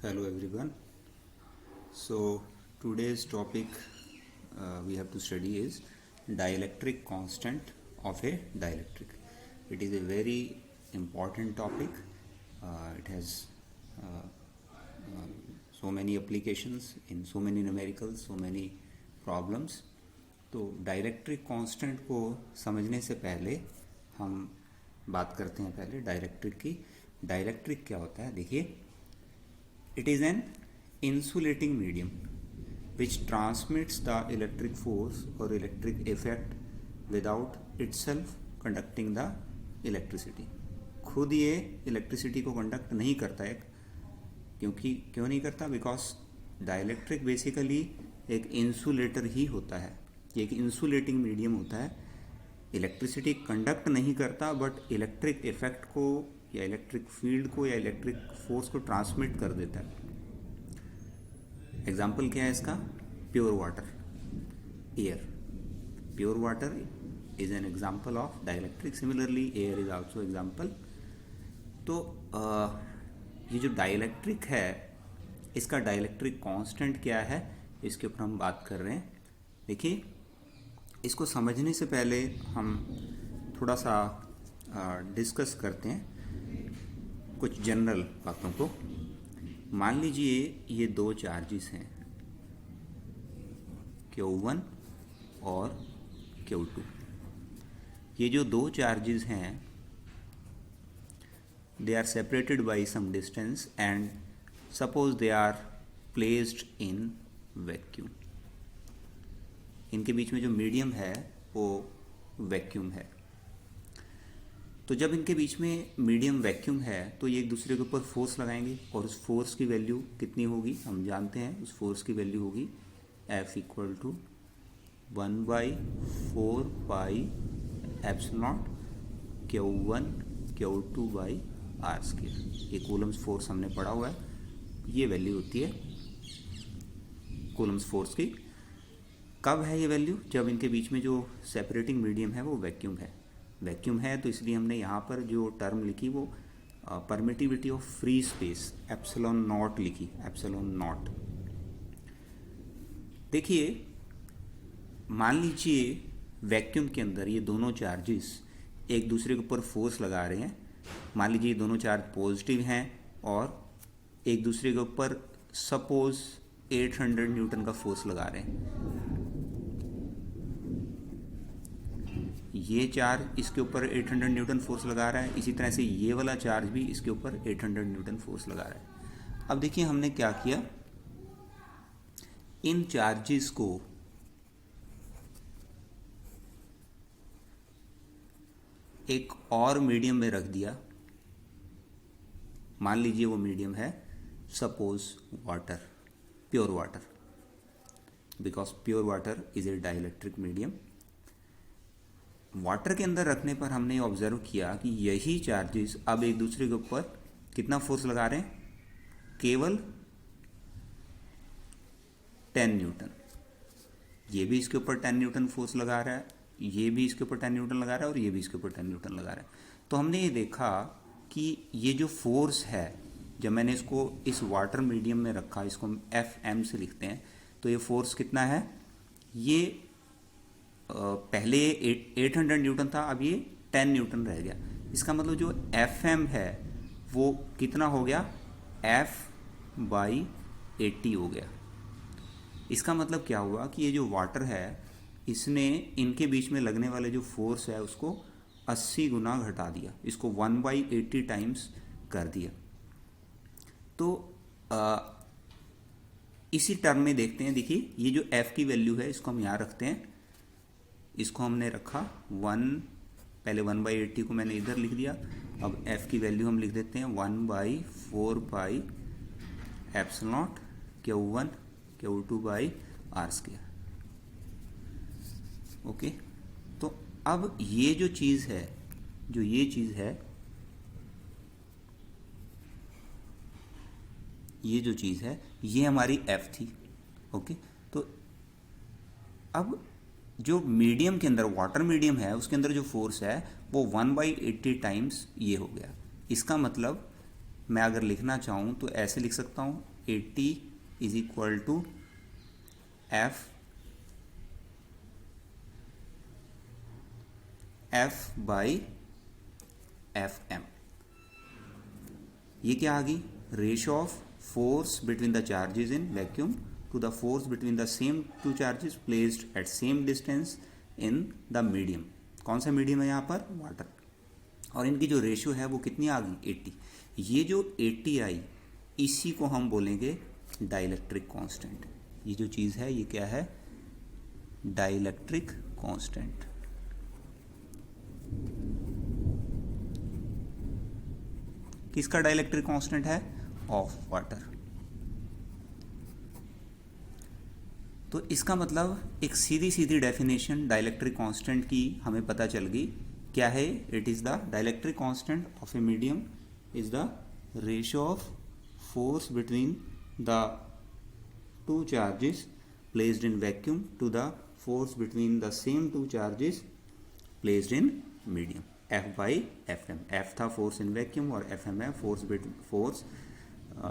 Hello everyone. So today's topic we have to study is dielectric constant of a dielectric. It is a very important topic. It has so many applications in so many numericals, so many problems. तो dielectric constant को समझने से पहले हम बात करते हैं पहले डाइलेक्ट्रिक की. डाइलेक्ट्रिक क्या होता है? देखिए, it is an insulating medium which transmits the electric force or electric effect without itself conducting the electricity. खुद ये इलेक्ट्रिसिटी को कंडक्ट नहीं करता है. क्यों नहीं करता? बिकॉज डाइलेक्ट्रिक बेसिकली एक इंसुलेटर ही होता है. ये एक इंसुलेटिंग मीडियम होता है. इलेक्ट्रिसिटी कंडक्ट नहीं करता बट इलेक्ट्रिक इफेक्ट को या इलेक्ट्रिक फील्ड को या इलेक्ट्रिक फोर्स को ट्रांसमिट कर देता है. एग्जाम्पल क्या है इसका? Pure water, air. Pure water is an example of dielectric. Similarly air is also example. तो ये जो डाइलेक्ट्रिक है इसका डाइलेक्ट्रिक कांस्टेंट क्या है, इसके ऊपर हम बात कर रहे हैं. देखिए, इसको समझने से पहले हम थोड़ा सा डिस्कस करते हैं कुछ जनरल बातों को. मान लीजिए ये दो चार्जेस हैं, Q1 और Q2. ये जो दो चार्जेस हैं they are separated by some distance and suppose they are placed in vacuum. इनके बीच में जो मीडियम है वो वैक्यूम है. तो जब इनके बीच में मीडियम वैक्यूम है तो ये एक दूसरे के ऊपर फोर्स लगाएंगे और उस फोर्स की वैल्यू कितनी होगी हम जानते हैं. उस फोर्स की वैल्यू होगी F equal to 1/4 pi epsilon Q1 Q2 by R square. ये कूलम्स फोर्स हमने पढ़ा हुआ है. ये वैल्यू होती है कूलम्स फोर्स की. कब है ये वैल्यू? जब इनके बीच में जो सेपरेटिंग मीडियम है वो वैक्यूम है. वैक्यूम है तो इसलिए हमने यहाँ पर जो टर्म लिखी वो permittivity of free space epsilon naught लिखी. Epsilon naught. देखिए, मान लीजिए वैक्यूम के अंदर ये दोनों चार्जेस एक दूसरे के ऊपर फोर्स लगा रहे हैं. मान लीजिए ये दोनों चार्ज पॉजिटिव हैं और एक दूसरे के ऊपर सपोज 800 न्यूटन का फोर्स लगा रहे हैं. ये चार्ज इसके ऊपर 800 न्यूटन फोर्स लगा रहा है, इसी तरह से ये वाला चार्ज भी इसके ऊपर 800 न्यूटन फोर्स लगा रहा है. अब देखिए हमने क्या किया, इन चार्जेस को एक और मीडियम में रख दिया. मान लीजिए वो मीडियम है suppose water, pure water, because pure water is a dielectric medium. Water के अंदर रखने पर हमने ऑब्जर्व किया कि यही चार्जेस अब एक दूसरे के ऊपर कितना फोर्स लगा रहे हैं? केवल 10 न्यूटन. ये भी इसके ऊपर 10 न्यूटन फोर्स लगा रहा है, ये भी इसके ऊपर 10 न्यूटन लगा रहा है और ये भी इसके ऊपर 10 न्यूटन लगा रहा है. तो हमने ये देखा कि ये जो फोर्स है, जब मैंने इसको इस वाटर मीडियम में रखा, इसको हम FM से लिखते हैं, तो ये फोर्स कितना है? ये पहले 800 न्यूटन था, अब ये 10 न्यूटन रह गया. इसका मतलब जो FM है वो कितना हो गया? F/80 हो गया. इसका मतलब क्या हुआ कि ये जो वाटर है इसने इनके बीच में लगने वाले जो फोर्स है उसको 80 गुना घटा दिया, इसको 1/80 टाइम्स कर दिया. तो इसी टर्म में देखते हैं. देखिए, ये जो F की वैल्यू है इसको हम यहाँ रखते हैं. इसको हमने रखा 1, पहले 1/80 को मैंने इधर लिख दिया. अब F की वैल्यू हम लिख देते हैं 1/4 pi epsilon Q1 Q2 by R square. Okay. तो अब ये जो चीज़ है, जो ये चीज़ है, ये जो चीज़ है ये हमारी F थी. ओके. तो अब जो मीडियम के अंदर, वाटर मीडियम है, उसके अंदर जो फोर्स है वो 1/80 टाइम्स ये हो गया. इसका मतलब मैं अगर लिखना चाहूँ तो ऐसे लिख सकता हूँ 80 is equal to F by F M. ये क्या आ गई? Ratio of force between the charges in vacuum to the force between the same two charges placed at same distance in the medium. कौन सा मीडियम है यहाँ पर? Water. और इनकी जो रेशियो है वो कितनी आ गई? 80। ये जो 80 आई, इसी को हम बोलेंगे डाइलेक्ट्रिक कांस्टेंट। ये जो चीज़ है ये क्या है? Dielectric constant. किसका डाइलेक्ट्रिक कांस्टेंट है? Of water. तो इसका मतलब एक सीधी सीधी डेफिनेशन डाइलेक्ट्रिक कांस्टेंट की हमें पता चल गई। क्या है? It is the dielectric constant of a medium is the ratio of force between the two charges placed in vacuum to the force between the same two charges placed in medium. F by F M. F था force in vacuum और F M है force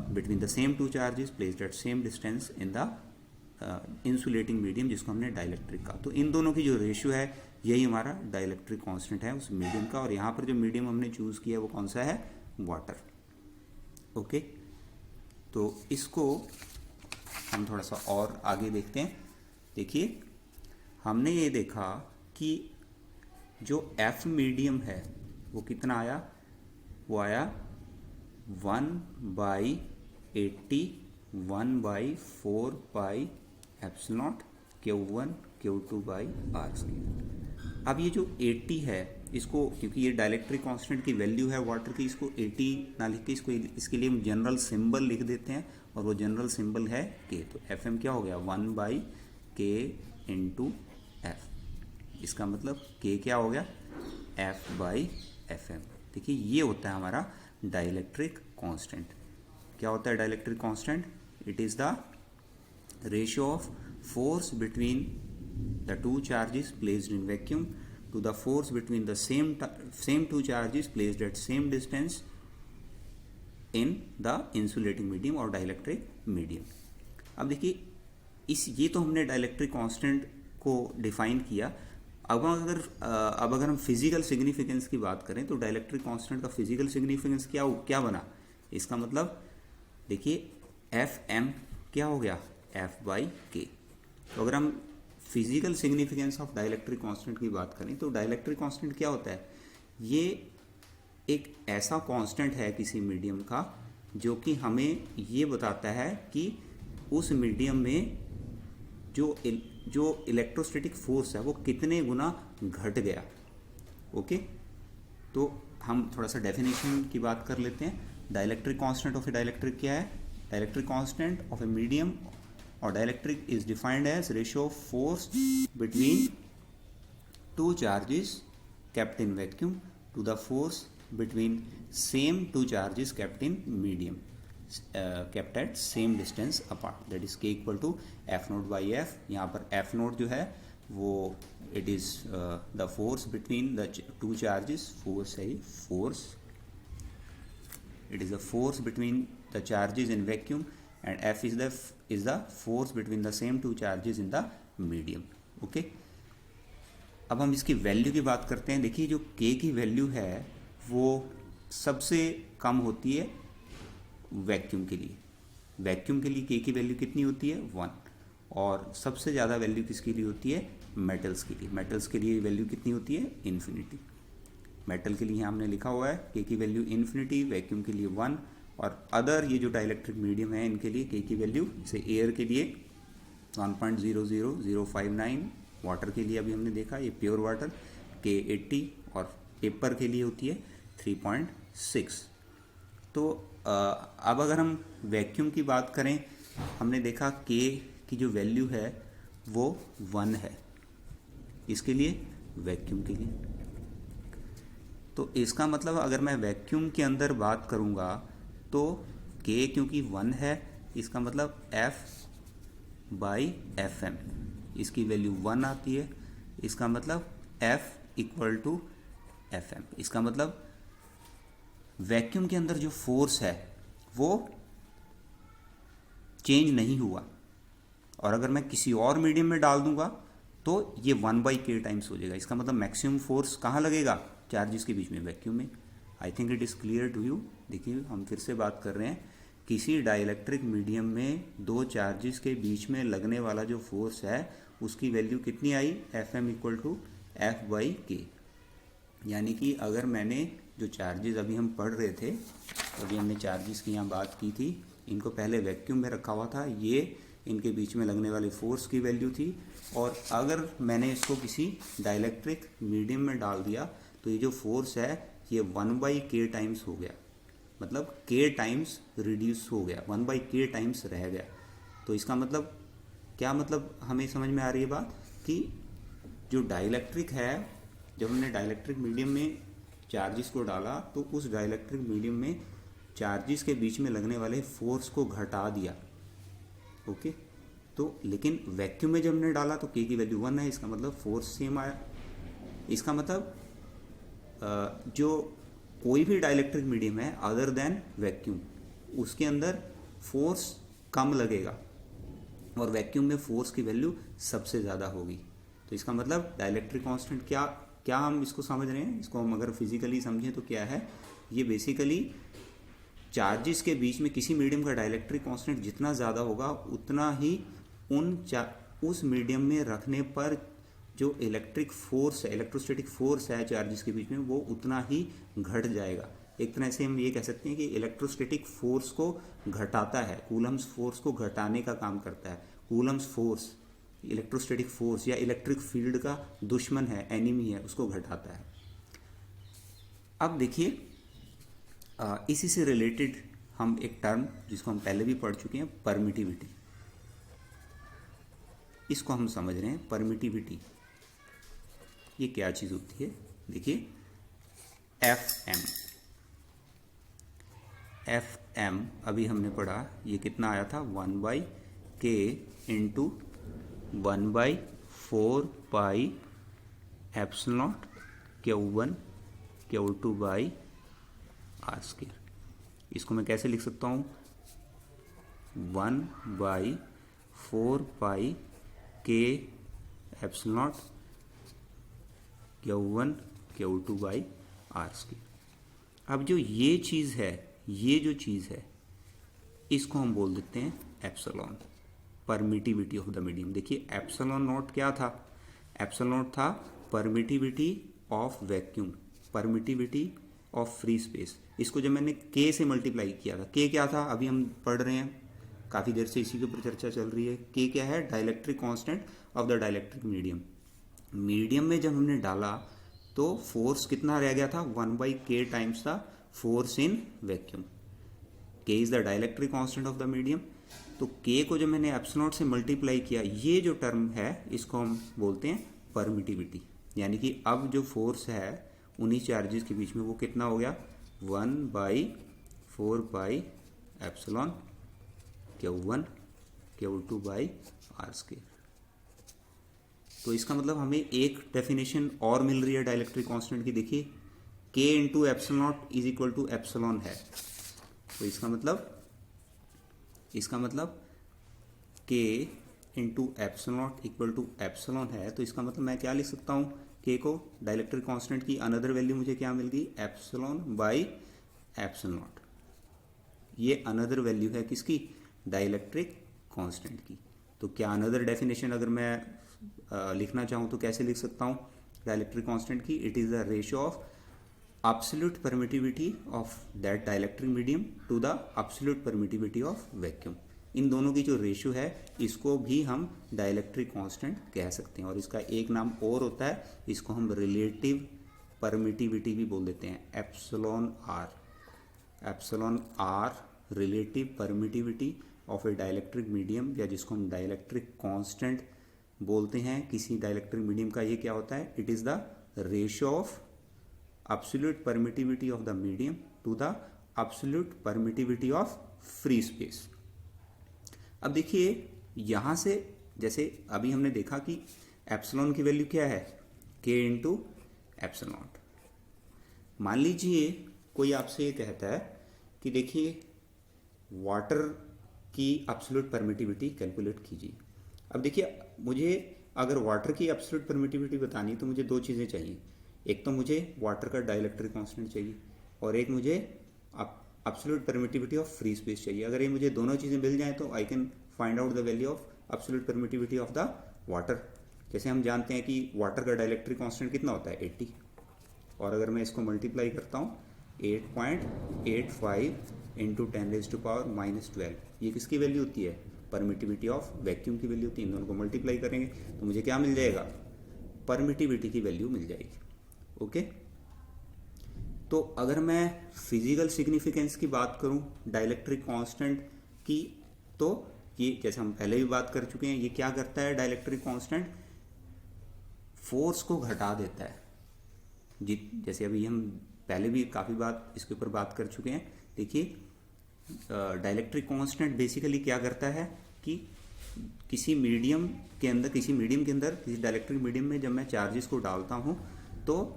between the same two charges placed at same distance in the insulating medium, जिसको हमने dielectric का। तो इन दोनों की जो रेशियो है यही हमारा डाइलेक्ट्रिक कांस्टेंट है उस मीडियम का। और यहाँ पर जो मीडियम हमने चूज किया वो कौन सा है? वाटर। ओके, तो इसको हम थोड़ा सा और आगे देखते हैं। देखिए, हमने ये देखा कि जो एफ मीडियम है वो कितना आया? वो आया 1/80 1/4 epsilon Q1 Q2 by R square. अब ये जो 80 है, इसको क्योंकि ये डाइलेक्ट्रिक कांस्टेंट की वैल्यू है वाटर की, इसको 80 ना लिख के इसके लिए हम जनरल सिंबल लिख देते हैं, और वो जनरल सिंबल है K। तो एफ एम क्या हो गया? 1/K into F. इसका मतलब K क्या हो गया? F by F M. देखिए, ये होता है हमारा डाइलेक्ट्रिक कांस्टेंट। क्या होता है dielectric constant? It is the ratio of force between the two charges placed in vacuum to the force between the same two charges placed at same distance in the insulating medium और dielectric medium. अब देखिए, ये तो हमने dielectric constant को define किया। अब अगर हम फिजिकल सिग्निफिकेंस की बात करें तो डाइलेक्ट्रिक कांस्टेंट का फिजिकल सिग्निफिकेंस क्या बना? इसका मतलब देखिए, एफ एम क्या हो गया? एफ बाई के। तो अगर हम physical significance of dielectric constant की बात करें तो डाइलेक्ट्रिक कांस्टेंट क्या होता है? ये एक ऐसा कांस्टेंट है किसी मीडियम का जो कि हमें ये बताता है कि उस मीडियम में जो इलेक्ट्रोस्टैटिक फोर्स है वो कितने गुना घट गया। ओके, तो हम थोड़ा सा डेफिनेशन की बात कर लेते हैं। Dielectric constant of a dielectric क्या है? Dielectric constant of a medium और dielectric is defined as ratio of force between two charges kept in vacuum to the force between same two charges kept in medium, kept at same distance apart, that is k equal to f naught by f। यहाँ पर f naught जो है वो it is the force between the two charges, force है, force, it is the force between the charges in vacuum, and f is the force between the same two charges in the medium। okay, अब हम इसकी value की बात करते हैं। देखिए, जो k की वैल्यू है वो सबसे कम होती है वैक्यूम के लिए। वैक्यूम के लिए k की वैल्यू कितनी होती है? 1। और सबसे ज़्यादा वैल्यू किसके लिए होती है? मेटल्स के लिए। मेटल्स के लिए वैल्यू कितनी होती है? इन्फिनिटी। मेटल के लिए हमने लिखा हुआ है k की वैल्यू इन्फिनिटी, वैक्यूम के लिए 1, और अदर ये जो डाइलेक्ट्रिक मीडियम है इनके लिए k की वैल्यू, जैसे एयर के लिए 1.00059, वाटर के लिए अभी हमने देखा ये प्योर वाटर के 80, और पेपर के लिए होती है 3.6। तो अब अगर हम वैक्यूम की बात करें, हमने देखा के की जो वैल्यू है वो 1 है, इसके लिए वैक्यूम के लिए। तो इसका मतलब अगर मैं वैक्यूम के अंदर बात करूँगा तो के क्योंकि 1 है, इसका मतलब F बाई एफ एम, इसकी वैल्यू 1 आती है। इसका मतलब F equal to F M. इसका मतलब वैक्यूम के अंदर जो फोर्स है वो चेंज नहीं हुआ, और अगर मैं किसी और मीडियम में डाल दूंगा तो ये 1/k टाइम्स हो जाएगा। इसका मतलब मैक्सिमम फोर्स कहाँ लगेगा? चार्जेस के बीच में, वैक्यूम में। I think it is clear to you. देखिए हम फिर से बात कर रहे हैं, किसी डाइलेक्ट्रिक मीडियम में दो चार्जेस के बीच में लगने वाला जो फोर्स है उसकी वैल्यू कितनी आई? Fm equal to F/k। यानी कि अगर मैंने जो चार्जेस अभी हम पढ़ रहे थे, अभी हमने चार्जेस की यहाँ बात की थी, इनको पहले वैक्यूम में रखा हुआ था, ये इनके बीच में लगने वाले फोर्स की वैल्यू थी। और अगर मैंने इसको किसी डाइलेक्ट्रिक मीडियम में डाल दिया तो ये जो फोर्स है ये 1/k टाइम्स हो गया, मतलब k टाइम्स रिड्यूस हो गया, 1/k टाइम्स रह गया। तो इसका मतलब क्या, मतलब हमें समझ में आ रही है बात कि जो डाइलेक्ट्रिक है, जब हमने डाइलेक्ट्रिक मीडियम में चार्जेस को डाला तो उस डाइलेक्ट्रिक मीडियम में चार्जेस के बीच में लगने वाले फोर्स को घटा दिया। ओके, तो लेकिन वैक्यूम में जब हमने डाला तो k की वैल्यू 1 है, इसका मतलब फोर्स सेम आया। इसका मतलब जो कोई भी डाइलेक्ट्रिक मीडियम है अदर देन वैक्यूम, उसके अंदर फोर्स कम लगेगा और वैक्यूम में फोर्स की वैल्यू सबसे ज़्यादा होगी। तो इसका मतलब डाइलेक्ट्रिक कांस्टेंट क्या हम इसको समझ रहे हैं, इसको हम अगर फिजिकली समझें तो क्या है, ये बेसिकली चार्जेस के बीच में किसी मीडियम का डाइलेक्ट्रिक कांस्टेंट जितना ज़्यादा होगा उतना ही उस मीडियम में रखने पर जो इलेक्ट्रिक फोर्स है, इलेक्ट्रोस्टैटिक फोर्स है चार्जेस के बीच में, वो उतना ही घट जाएगा। एक तरह से हम ये कह सकते हैं कि इलेक्ट्रोस्टैटिक फोर्स को घटाता है, कूलम्स फोर्स को घटाने का काम करता है। कूलम्स फोर्स इलेक्ट्रोस्टैटिक फोर्स या इलेक्ट्रिक फील्ड का दुश्मन है, एनिमी है, उसको घटाता है। अब देखिए इसी से रिलेटेड हम एक टर्म जिसको हम पहले भी पढ़ चुके हैं, परमिटिविटी, इसको हम समझ रहे हैं। परमिटिविटी ये क्या चीज़ होती है? देखिए Fm अभी हमने पढ़ा, ये कितना आया था? 1/k into 1/4 epsilon Q1 Q2 by r²। इसको मैं कैसे लिख सकता हूँ? 1/4 k epsilon Q1 Q2 by r²। अब जो ये चीज़ है, ये जो चीज़ है, इसको हम बोल देते हैं epsilon, permittivity of the medium. देखिए एप्सिलॉन नॉट क्या था? एप्सिलॉन नॉट था permittivity of vacuum, permittivity of free space. इसको जब मैंने k से मल्टीप्लाई किया था, k क्या था? अभी हम पढ़ रहे हैं, काफ़ी देर से इसी के ऊपर चर्चा चल रही है। k क्या है? Dielectric constant of the dielectric medium. Medium में जब हमने डाला तो फोर्स कितना रह गया था? 1/k टाइम्स था force in vacuum. k is the dielectric constant of the medium. तो k को जब मैंने एप्सिलॉन से मल्टीप्लाई किया, ये जो टर्म है इसको हम बोलते हैं परमिटिविटी। यानी कि अब जो फोर्स है उन्हीं चार्जेस के बीच में वो कितना हो गया? 1/4 epsilon Q1 Q2 by r²। तो इसका मतलब हमें एक डेफिनेशन और मिल रही है डाइलेक्ट्रिक कांस्टेंट की। देखिए k into epsilon not is equal to epsilon है, तो इसका मतलब k into epsilon not equal to epsilon है। तो इसका मतलब मैं क्या लिख सकता हूँ? k को डाइलेक्ट्रिक कांस्टेंट की अनदर वैल्यू मुझे क्या मिल गई? Epsilon by epsilon not. ये अनदर वैल्यू है किसकी? डाइलेक्ट्रिक कांस्टेंट की। तो क्या अनदर डेफिनेशन अगर मैं लिखना चाहूँ तो कैसे लिख सकता हूँ डाइलेक्ट्रिक कांस्टेंट की? It is the ratio of absolute permittivity of that dielectric medium to the absolute permittivity of vacuum। इन दोनों की जो रेशियो है इसको भी हम डाइलेक्ट्रिक कांस्टेंट कह सकते हैं। और इसका एक नाम और होता है, इसको हम रिलेटिव परमिटिविटी भी बोल देते हैं, epsilon r relative permittivity of a dielectric medium, या जिसको हम डाइलेक्ट्रिक कांस्टेंट बोलते हैं किसी डाइलेक्ट्रिक मीडियम का। ये क्या होता है? It is the ratio of absolute permittivity of the medium to the absolute permittivity of free space। अब देखिए यहाँ से, जैसे अभी हमने देखा कि एप्सिलॉन की वैल्यू क्या है? k into epsilon not. मान लीजिए कोई आपसे ये कहता है कि देखिए वाटर की एब्सोल्यूट परमिटिविटी कैलकुलेट कीजिए। अब देखिए, मुझे अगर वाटर की एब्सोल्यूट परमिटिविटी बतानी तो मुझे दो चीज़ें चाहिए। एक तो मुझे वाटर का डाइलेक्ट्रिक कांस्टेंट चाहिए और एक मुझे absolute permittivity of free space चाहिए। अगर ये मुझे दोनों चीज़ें मिल जाएं तो I can find out the value of absolute permittivity of the water. जैसे हम जानते हैं कि वाटर का डाइलेक्ट्रिक कांस्टेंट कितना होता है 80, और अगर मैं इसको मल्टीप्लाई करता हूँ 8.85 इंटू 10⁻⁻12, ये किसकी वैल्यू होती है? परमिटिविटी ऑफ वैक्यूम की वैल्यू होती है। इन दोनों को मल्टीप्लाई करेंगे तो मुझे क्या मिल जाएगा? परमिटिविटी की वैल्यू मिल जाएगी। ओके, तो अगर मैं फिजिकल सिग्निफिकेंस की बात करूं डाइलेक्ट्रिक कांस्टेंट की, तो ये जैसे हम पहले भी बात कर चुके हैं, ये क्या करता है डाइलेक्ट्रिक कांस्टेंट? फोर्स को घटा देता है। जैसे अभी हम पहले भी काफ़ी बात इसके ऊपर बात कर चुके हैं। देखिए, डाइलेक्ट्रिक कांस्टेंट बेसिकली क्या करता है कि किसी मीडियम के अंदर किसी डाइलेक्ट्रिक मीडियम में जब मैं चार्जेस को डालता हूं तो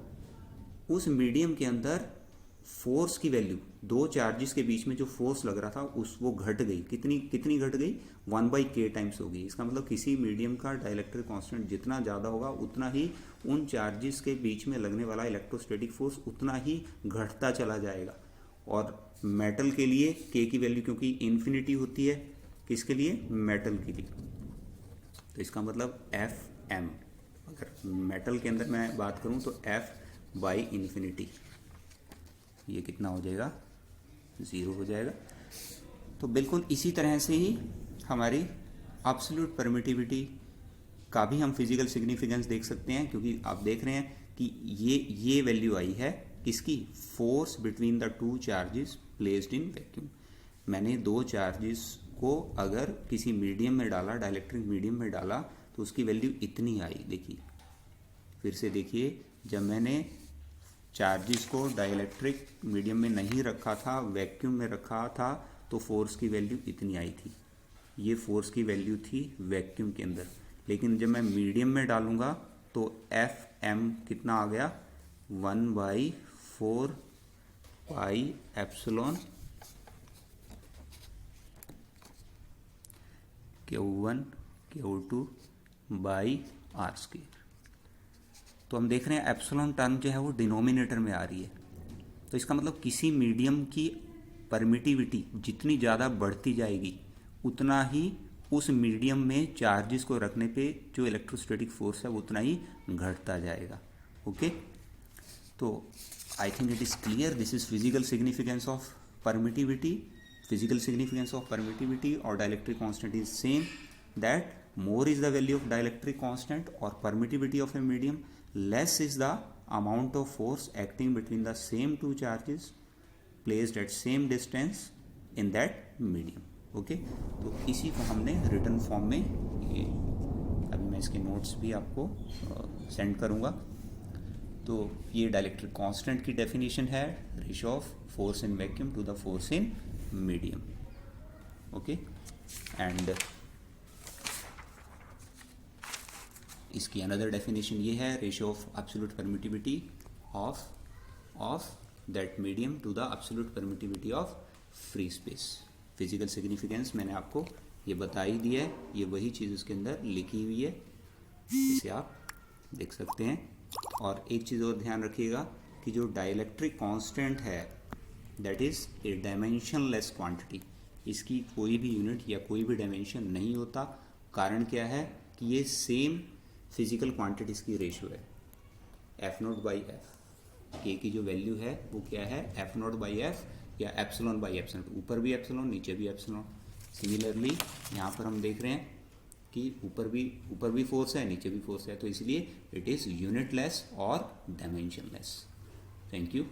उस मीडियम के अंदर फोर्स की वैल्यू, दो चार्जेस के बीच में जो फोर्स लग रहा था वो घट गई। कितनी घट गई? 1/k टाइम्स हो गई। इसका मतलब किसी मीडियम का डाइलेक्ट्रिक कांस्टेंट जितना ज़्यादा होगा उतना ही उन चार्जेस के बीच में लगने वाला इलेक्ट्रोस्टैटिक फोर्स उतना ही घटता चला जाएगा। और मेटल के लिए k की वैल्यू क्योंकि इन्फिनिटी होती है, किसके लिए? मेटल के लिए। तो इसका मतलब Fm, अगर मेटल के अंदर मैं बात करूं तो F/∞, ये कितना हो जाएगा? 0 हो जाएगा। तो बिल्कुल इसी तरह से ही हमारी एब्सोल्यूट परमिटिविटी का भी हम फिजिकल सिग्निफिकेंस देख सकते हैं, क्योंकि आप देख रहे हैं कि ये वैल्यू आई है किसकी? Force between the two charges placed in vacuum. मैंने दो चार्जेस को अगर किसी मीडियम में डाला, डाइलेक्ट्रिक मीडियम में डाला, तो उसकी वैल्यू इतनी आई। देखिए, फिर से देखिए, जब मैंने चार्जेस को डाइलेक्ट्रिक मीडियम में नहीं रखा था, वैक्यूम में रखा था, तो फोर्स की वैल्यू इतनी आई थी। ये फोर्स की वैल्यू थी वैक्यूम के अंदर। लेकिन जब मैं मीडियम में डालूंगा तो Fm कितना आ गया? 1/4 pi epsilon Q1 Q2 by r²। तो हम देख रहे हैं एप्सिलॉन टर्म जो है वो डिनोमिनेटर में आ रही है। तो इसका मतलब किसी मीडियम की परमिटिविटी जितनी ज़्यादा बढ़ती जाएगी उतना ही उस मीडियम में चार्जेस को रखने पे जो इलेक्ट्रोस्टैटिक फोर्स है वो उतना ही घटता जाएगा। ओके, तो I think it is clear. This is physical significance of permittivity. Physical significance of permittivity और dielectric constant is same, that more is the value of dielectric constant or permittivity of a medium, less is the amount of force acting between the same two charges placed at same distance in that medium. Okay, तो इसी को हमने written form में, ये अभी मैं इसके notes भी आपको सेंड करूँगा। तो ये डाइलेक्ट्रिक कांस्टेंट की डेफिनेशन है, ratio of force in vacuum to the force in medium. Okay, and इसकी अनदर डेफिनेशन ये है, ratio of absolute permittivity of that medium to the absolute permittivity of free space. Physical significance मैंने आपको ये बता ही दिया है, ये वही चीज़ उसके अंदर लिखी हुई है, इसे आप देख सकते हैं। और एक चीज़ और ध्यान रखिएगा कि जो डाइलेक्ट्रिक कांस्टेंट है that is a dimensionless quantity. इसकी कोई भी यूनिट या कोई भी डायमेंशन नहीं होता। कारण क्या है कि ये सेम फिजिकल क्वांटिटीज की रेशियो है, F0/F। के की जो वैल्यू है वो क्या है? F0/F या एप्सिलॉन/एप्सिलॉन। ऊपर भी एप्सिलॉन, नीचे भी एप्सिलॉन। सिमिलरली यहाँ पर हम देख रहे हैं कि ऊपर भी फोर्स है, नीचे भी फोर्स है, तो इसलिए इट इज़ यूनिटलेस और डायमेंशनलेस। Thank you.